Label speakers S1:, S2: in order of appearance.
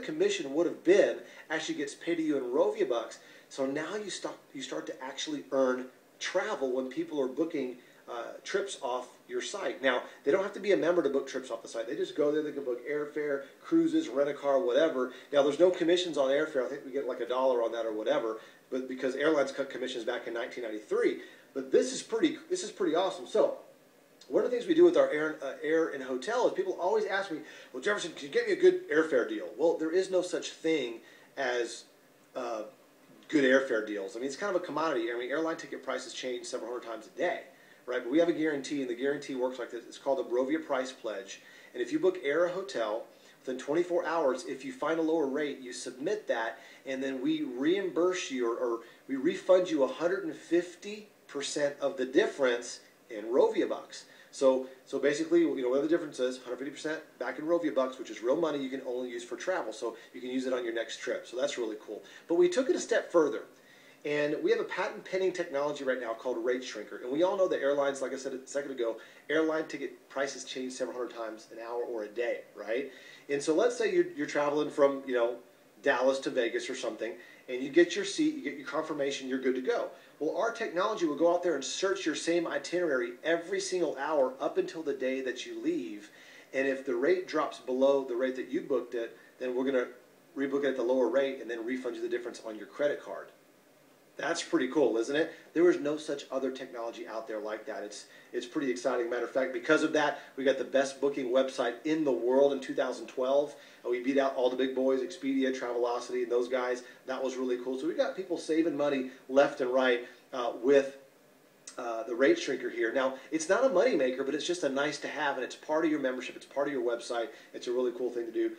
S1: commission would have been actually gets paid to you in Rovia bucks. So now you start to actually earn travel when people are booking trips off your site. Now, they don't have to be a member to book trips off the site. They just go there, they can book airfare, cruises, rent a car, whatever. Now, there's no commissions on airfare. I think we get like $1 on that or whatever, but because airlines cut commissions back in 1993. But this is pretty awesome. So, one of the things we do with our air and hotel is people always ask me, well, Jefferson, can you get me a good airfare deal? Well, there is no such thing as good airfare deals. I mean, it's kind of a commodity. I mean, airline ticket prices change several hundred times a day, right? But we have a guarantee, and the guarantee works like this. It's called the Rovia Price Pledge. And if you book air or hotel, within 24 hours, if you find a lower rate, you submit that, and then we reimburse you or we refund you 150% of the difference in Rovia bucks. So basically, you know, whatever the difference is, 150% back in Rovia bucks, which is real money you can only use for travel. So you can use it on your next trip. So that's really cool. But we took it a step further. And we have a patent pending technology right now called Rate Shrinker. And we all know that airlines, like I said a second ago, airline ticket prices change several hundred times an hour or a day, right? And so let's say you're traveling from, you know, Dallas to Vegas or something, and you get your seat, you get your confirmation, you're good to go. Well, our technology will go out there and search your same itinerary every single hour up until the day that you leave. And if the rate drops below the rate that you booked it, then we're going to rebook it at the lower rate and then refund you the difference on your credit card. That's pretty cool, isn't it? There is no such other technology out there like that. It's pretty exciting. Matter of fact, because of that, we got the best booking website in the world in 2012. We beat out all the big boys, Expedia, Travelocity, and those guys. That was really cool. So we got people saving money left and right with the Rate Shrinker here. Now, it's not a money maker, but it's just a nice to have, and it's part of your membership. It's part of your website. It's a really cool thing to do.